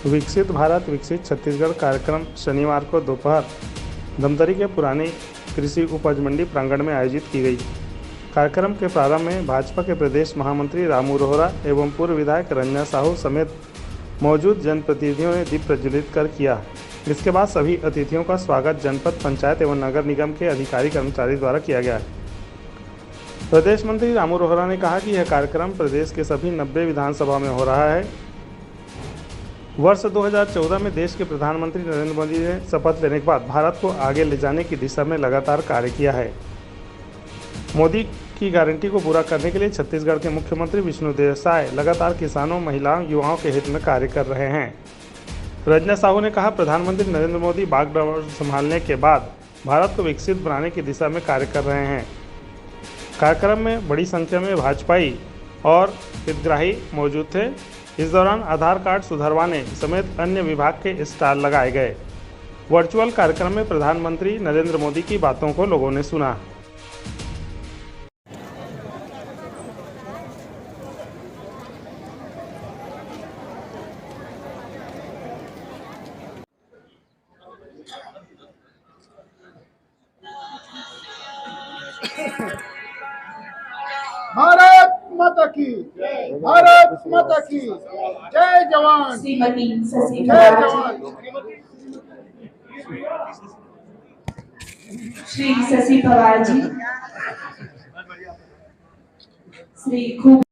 विकसित भारत विकसित छत्तीसगढ़ कार्यक्रम शनिवार को दोपहर धमतरी के पुरानी कृषि उपज मंडी प्रांगण में आयोजित की गई। कार्यक्रम के प्रारंभ में भाजपा के प्रदेश महामंत्री रामू रोहरा एवं पूर्व विधायक रंजना साहू समेत मौजूद जनप्रतिनिधियों ने दीप प्रज्वलित कर किया। इसके बाद सभी अतिथियों का स्वागत जनपद पंचायत एवं नगर निगम के अधिकारी कर्मचारी द्वारा किया गया। प्रदेश मंत्री रामू रोहरा ने कहा कि यह कार्यक्रम प्रदेश के सभी 90 विधानसभा में हो रहा है। वर्ष 2014 में देश के प्रधानमंत्री नरेंद्र मोदी ने शपथ लेने के बाद भारत को आगे ले जाने की दिशा में लगातार कार्य किया है। मोदी की गारंटी को पूरा करने के लिए छत्तीसगढ़ के मुख्यमंत्री विष्णुदेव साय लगातार किसानों, महिलाओं, युवाओं के हित में कार्य कर रहे हैं। रंजना साहू ने कहा, प्रधानमंत्री नरेंद्र मोदी बागडोर संभालने के बाद भारत को विकसित बनाने की दिशा में कार्य कर रहे हैं। कार्यक्रम में बड़ी संख्या में भाजपाई और हितग्राही मौजूद थे। इस दौरान आधार कार्ड सुधरवाने समेत अन्य विभाग के स्टॉल लगाए गए। वर्चुअल कार्यक्रम में प्रधानमंत्री नरेंद्र मोदी की बातों को लोगों ने सुना। भारत माता की भारत माता की जय जवान श्रीमती शशि जय पवार जवान। श्री शशि पवार जी, श्री खूब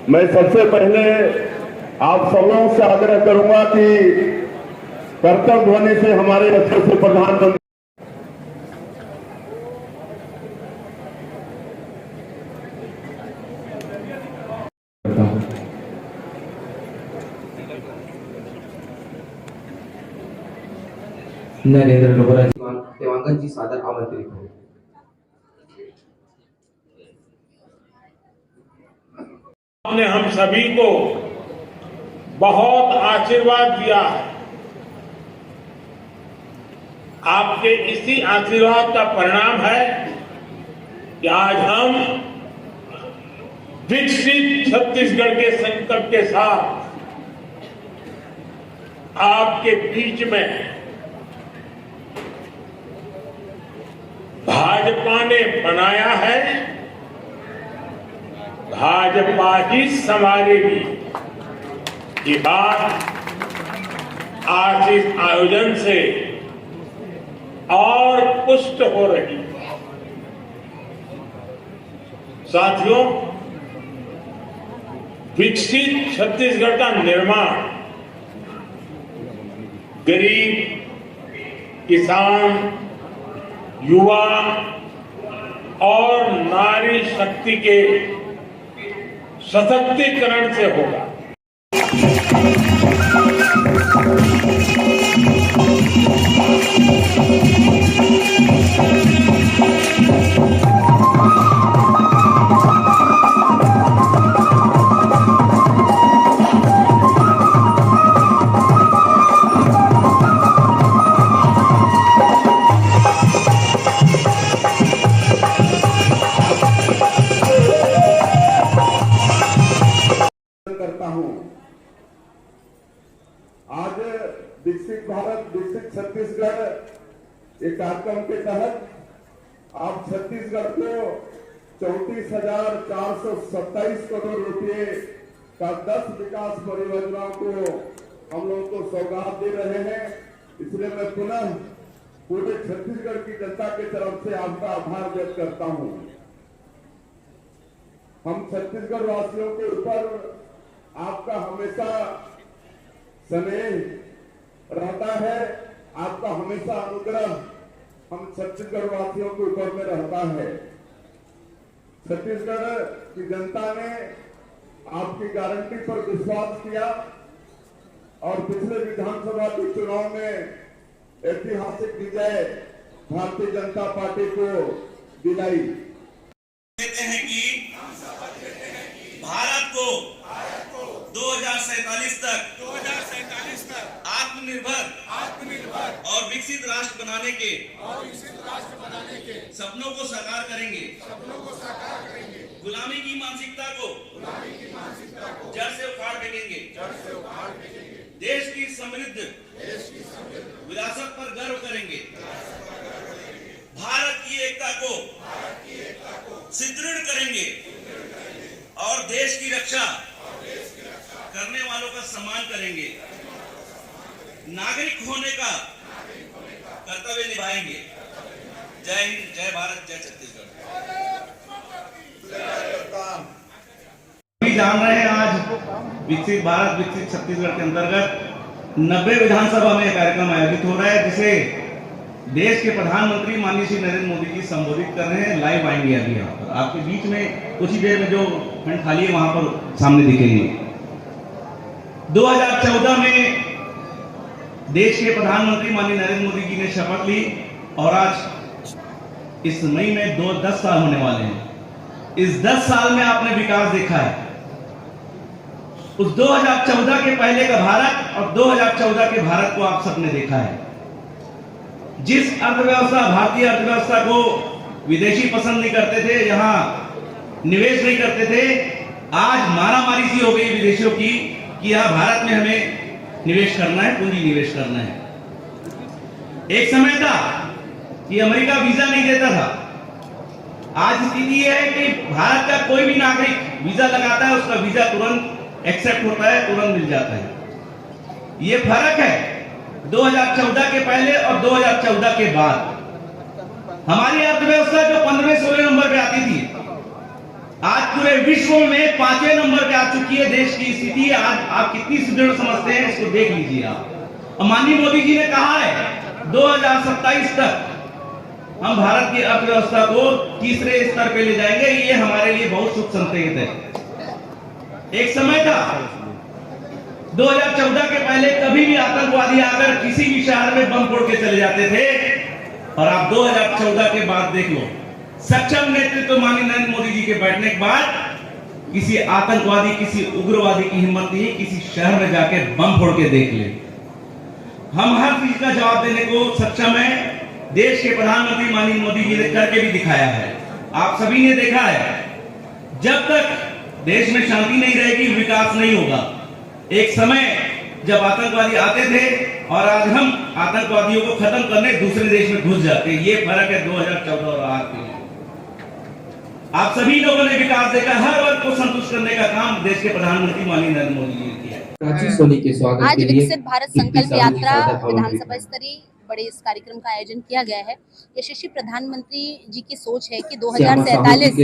मैं सबसे पहले आप सब लोगों से आग्रह करूंगा कि कर्तव्य ध्वनि से हमारे अच्छे से प्रधानमंत्री नरेंद्र रोहरा देवांगन जी सादर आमंत्रित हो। आपने हम सभी को बहुत आशीर्वाद दिया है। आपके इसी आशीर्वाद का परिणाम है कि आज हम विकसित छत्तीसगढ़ के संकल्प के साथ आपके बीच में भाजपा ने बनाया है, भाजपा ही संभालेगी। ये बात आज इस आयोजन से और पुष्ट हो रही है। साथियों, विकसित छत्तीसगढ़ का निर्माण गरीब, किसान, युवा और नारी शक्ति के सशक्तिकरण से होगा। करता हूं। आज विकसित भारत विकसित छत्तीसगढ़ एक कार्यक्रम के तहत आप छत्तीसगढ़ को 34,427 करोड़ रुपए का 10 विकास परियोजनाओं को हम लोगों को सौगात दे रहे हैं। इसलिए मैं पुनः पूरे छत्तीसगढ़ की जनता की तरफ से आपका आभार व्यक्त करता हूं। हम छत्तीसगढ़ वासियों के ऊपर आपका हमेशा स्नेह रहता है, आपका हमेशा अनुग्रह हम छत्तीसगढ़ वासियों के ऊपर में रहता है। छत्तीसगढ़ की जनता ने आपकी गारंटी पर विश्वास किया और पिछले विधानसभा के चुनाव में ऐतिहासिक विजय भारतीय जनता पार्टी को दिलाई। देते हैं कि भारत को 2047 तक आत्मनिर्भर और विकसित राष्ट्र बनाने के सपनों को साकार करेंगे। गुलामी की मानसिकता को जड़ से उखाड़ फेंकेंगे। देश की समृद्ध विरासत पर गर्व करेंगे। भारत की एकता को सुदृढ़ करेंगे और देश की रक्षा करने वालों का सम्मान करेंगे। नागरिक होने का कर्तव्य निभाएंगे। जय हिंद, जय भारत, जय छत्तीसगढ़। जान रहे हैं आज विकसित भारत विकसित छत्तीसगढ़ के अंतर्गत 90 विधानसभा में कार्यक्रम आयोजित हो रहा है, जिसे देश के प्रधानमंत्री माननीय श्री नरेंद्र मोदी जी संबोधित कर रहे हैं। लाइव आएंगे अभी यहाँ पर आपके बीच में, कुछ ही देर में जो खंड खाली है वहां पर सामने दिखेंगे। 2014 में देश के प्रधानमंत्री माननीय नरेंद्र मोदी जी ने शपथ ली और आज इस मई में 10 साल होने वाले हैं। इस 10 साल में आपने विकास देखा है। उस 2014 के पहले का भारत और 2014 के भारत को आप सबने देखा है। जिस अर्थव्यवस्था, भारतीय अर्थव्यवस्था को विदेशी पसंद नहीं करते थे, यहां निवेश नहीं करते थे, आज मारामारी सी हो गई विदेशियों की कि यहां भारत में हमें निवेश करना है, पूंजी निवेश करना है। एक समय था कि अमेरिका वीजा नहीं देता था। आज स्थिति यह है कि भारत का कोई भी नागरिक वीजा लगाता है, उसका वीजा तुरंत एक्सेप्ट होता है, तुरंत मिल जाता है। ये फर्क है 2014 के पहले और 2014 के बाद। हमारी अर्थव्यवस्था जो 15वें-16 नंबर पे आती थी, आज पूरे विश्व में 5वें नंबर पे आ चुकी है। देश की स्थिति आज आप कितनी सुदृढ़ समझते हैं, इसको देख लीजिए आप। और माननीय मोदी जी ने कहा है 2027 तक हम भारत की अर्थव्यवस्था को तीसरे स्तर पे ले जाएंगे। ये हमारे लिए बहुत शुभ संकेत है। एक समय था 2014 के पहले कभी भी आतंकवादी आकर किसी भी शहर में बम फोड़ के चले जाते थे, और आप 2014 के बाद देख लो, सक्षम नेतृत्व माननीय नरेंद्र मोदी जी के बैठने के बाद किसी आतंकवादी, किसी उग्रवादी की हिम्मत नहीं किसी शहर में जाके बम फोड़ के देख ले। हम हर चीज का जवाब देने को सक्षम है। देश के प्रधानमंत्री माननीय मोदी जी ने करके भी दिखाया है। आप सभी ने देखा है, जब तक देश में शांति नहीं रहेगी, विकास नहीं होगा। एक समय जब आतंकवादी आते थे और आज हम आतंकवादियों को खत्म करने दूसरे देश में घुस जाते हैं। ये फर्क है 2014 और आज के। आप सभी लोगों ने विकास देखा, हर वर्ग को संतुष्ट करने का काम देश के प्रधानमंत्री माननीय नरेंद्र मोदी जी ने किया है। सोनी के स्वागत आज के लिए विकसित भारत संकल्प यात्रा विधानसभा स्तरीय बड़े इस कार्यक्रम का आयोजन किया गया है। यशस्वी प्रधानमंत्री जी की सोच है कि 2047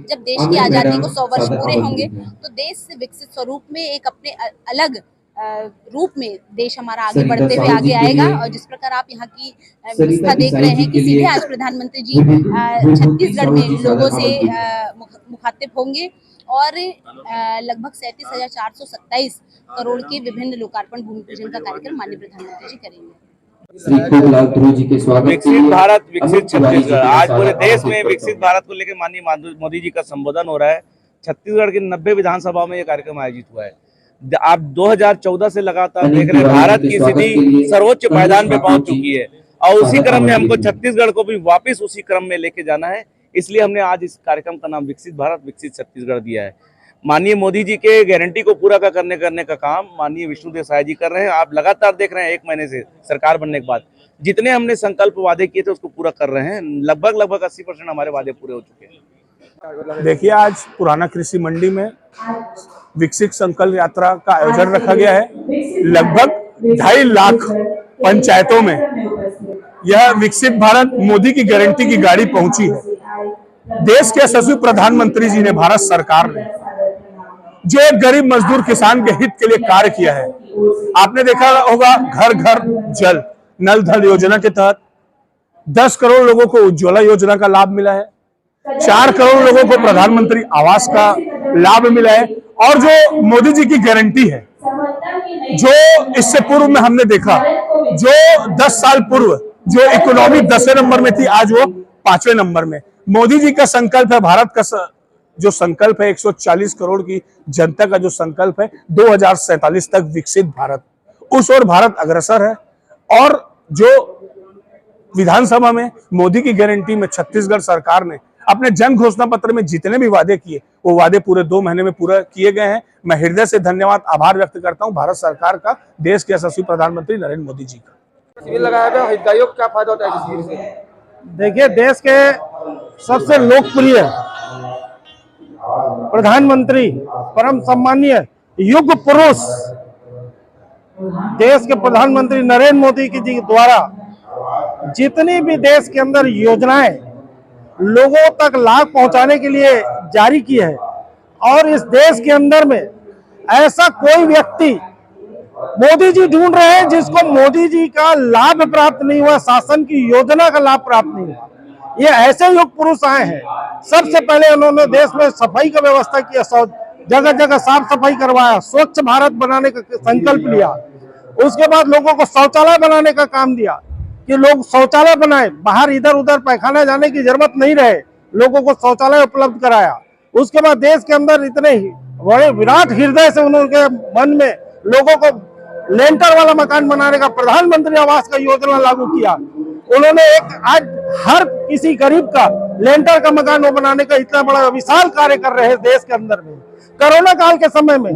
जब देश की आजादी को 100 वर्ष पूरे होंगे तो देश से विकसित स्वरूप में एक अपने अलग रूप में देश हमारा आगे बढ़ते हुए आगे आएगा। और जिस प्रकार आप यहाँ की व्यवस्था देख रहे हैं कि सीधे आज प्रधानमंत्री जी छत्तीसगढ़ में लोगों से मुखातिब होंगे और लगभग 37,427 करोड़ के विभिन्न लोकार्पण भूमि पूजन का कार्यक्रम माननीय प्रधानमंत्री जी करेंगे। श्री खूबलाल ध्रुव जी के स्वागत। विकसित भारत विकसित छत्तीसगढ़, आज पूरे देश में विकसित भारत को लेकर माननीय मोदी जी का संबोधन हो रहा है। छत्तीसगढ़ के 90 विधानसभाओं में यह कार्यक्रम आयोजित हुआ है। आप 2014 से लगातार देख रहे हैं, भारत की स्थिति सर्वोच्च पायदान पे पहुंच चुकी है और उसी क्रम में हमको छत्तीसगढ़ को भी वापस उसी क्रम में लेके जाना है। इसलिए हमने आज इस कार्यक्रम का नाम विकसित भारत विकसित छत्तीसगढ़ दिया है। माननीय मोदी जी के गारंटी को पूरा करने का काम माननीय विष्णुदेव साय जी कर रहे हैं। आप लगातार देख रहे हैं 1 महीने से सरकार बनने के बाद जितने हमने संकल्प वादे किए थे उसको पूरा कर रहे हैं। लगभग 80% हमारे वादे पूरे हो चुके हैं। देखिए, आज पुराना कृषि मंडी में विकसित संकल्प यात्रा का आयोजन रखा गया है। लगभग 2.5 लाख पंचायतों में यह विकसित भारत मोदी की गारंटी की गाड़ी पहुंची है। देश के यशस्वी प्रधानमंत्री जी ने, भारत सरकार ने जो एक गरीब मजदूर किसान के हित के लिए कार्य किया है। आपने देखा होगा, घर घर जल नल धल योजना के तहत 10 करोड़ लोगों को उज्ज्वला योजना का लाभ मिला है। 4 करोड़ लोगों को प्रधानमंत्री आवास का लाभ मिला है। और जो मोदी जी की गारंटी है, जो इससे पूर्व में हमने देखा, जो 10 साल पूर्व जो इकोनॉमी 10वें नंबर में थी, आज वो 5वें नंबर में। मोदी जी का संकल्प है, भारत का जो संकल्प है 140 करोड़ की जनता का जो संकल्प है 2047 तक विकसित भारत, उस ओर भारत अग्रसर है। और जो विधानसभा में मोदी की गारंटी में छत्तीसगढ़ सरकार ने अपने जन घोषणा पत्र में जितने भी वादे किए वो वादे पूरे 2 महीने में पूरा किए गए हैं। मैं हृदय से धन्यवाद आभार व्यक्त करता हूं भारत सरकार का, देश के यशस्वी प्रधानमंत्री नरेंद्र मोदी जी का। शिविर लगाया गया, हितग्राहियों को क्या फायदा होता है इस शिविर से? देखिए, देश के सबसे लोकप्रिय प्रधानमंत्री, परम सम्मानीय युग पुरुष देश के प्रधानमंत्री नरेंद्र मोदी जी द्वारा जितनी भी देश के अंदर योजनाएं लोगों तक लाभ पहुंचाने के लिए जारी की है, और इस देश के अंदर में ऐसा कोई व्यक्ति मोदी जी ढूंढ रहे हैं जिसको मोदी जी का लाभ प्राप्त नहीं हुआ, शासन की योजना का लाभ प्राप्त नहीं हुआ। ये ऐसे युग पुरुष आए हैं। सबसे पहले उन्होंने देश में सफाई का व्यवस्था किया, जगह जगह साफ सफाई करवाया, स्वच्छ भारत बनाने का संकल्प लिया। उसके बाद लोगों को शौचालय बनाने का काम दिया कि लोग शौचालय बनाए, बाहर इधर उधर पैखाना जाने की जरूरत नहीं रहे, लोगों को शौचालय उपलब्ध कराया। उसके बाद देश के अंदर इतने बड़े विराट हृदय से उनके मन में लोगों को लेंटर वाला मकान बनाने का प्रधानमंत्री आवास का योजना लागू किया। उन्होंने एक आज हर किसी गरीब का लेंटर का मकान वो बनाने का इतना बड़ा विशाल कार्य कर रहे हैं देश के अंदर में। कोरोना काल के समय में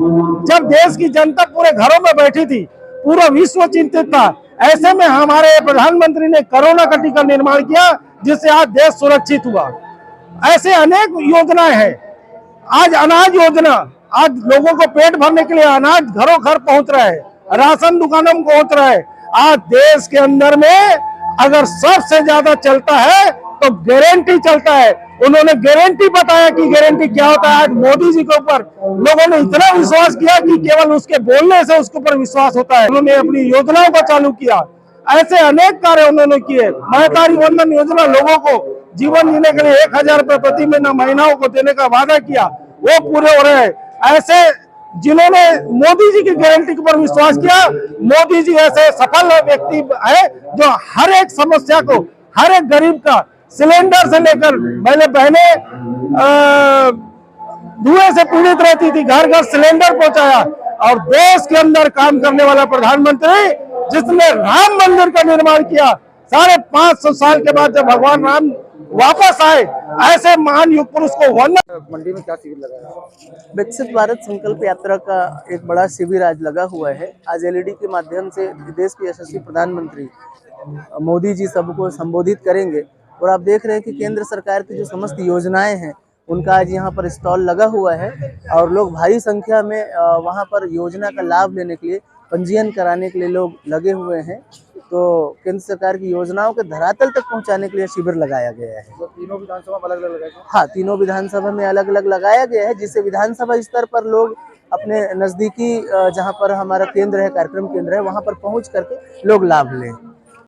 जब देश की जनता पूरे घरों में बैठी थी, पूरा विश्व चिंतित था, ऐसे में हमारे प्रधानमंत्री ने कोरोना का टीका निर्माण किया जिससे आज देश सुरक्षित हुआ। ऐसे अनेक योजनाएं हैं। आज अनाज योजना, आज लोगों को पेट भरने के लिए अनाज घरों घर पहुंच रहा है, राशन दुकानों में पहुंच रहा है। आज देश के अंदर में अगर सबसे ज्यादा चलता है तो गारंटी चलता है। उन्होंने गारंटी बताया कि गारंटी क्या होता है। आज मोदी जी के ऊपर लोगों ने इतना विश्वास किया कि केवल उसके बोलने से उसके ऊपर विश्वास होता है। उन्होंने अपनी योजनाओं को चालू किया। ऐसे अनेक कार्य उन्होंने किए। महतारी वंदन योजना, लोगों को जीवन जीने के लिए 1000 रुपए प्रति महीना महिलाओं को देने का वादा किया, वो पूरे हो रहे हैं। ऐसे जिन्होंने मोदी जी की गारंटी के ऊपर विश्वास किया, मोदी जी ऐसे सफल व्यक्ति है जो हर एक समस्या को, हर एक गरीब का सिलेंडर से लेकर, पहले बहने धुएं से पीड़ित रहती थी, घर घर सिलेंडर पहुंचाया। और देश के अंदर काम करने वाला प्रधानमंत्री जिसने राम मंदिर का निर्माण किया, 550 साल के बाद जब भगवान राम वापस आए, ऐसे महान युग पुरुष को वंदन। मंडी में क्या शिविर लगा है? विकसित भारत संकल्प यात्रा का एक बड़ा शिविर आज लगा हुआ है। आज एलईडी के माध्यम से देश के यशस्वी प्रधानमंत्री मोदी जी सबको संबोधित करेंगे। और आप देख रहे हैं कि केंद्र सरकार की जो समस्त योजनाएं हैं उनका आज यहाँ पर स्टॉल लगा हुआ है, और लोग भारी संख्या में वहाँ पर योजना का लाभ लेने के लिए, पंजीयन कराने के लिए लोग लगे हुए हैं। तो केंद्र सरकार की योजनाओं के धरातल तक पहुंचाने के लिए शिविर लगाया गया है। तो तीनों विधानसभा में अलग अलग लगाया? हाँ, तीनों विधानसभा में अलग अलग लगाया गया है, जिससे विधानसभा स्तर पर लोग अपने नजदीकी जहां पर हमारा केंद्र है, कार्यक्रम केंद्र है, वहां पर पहुंच करके लोग लाभ लें।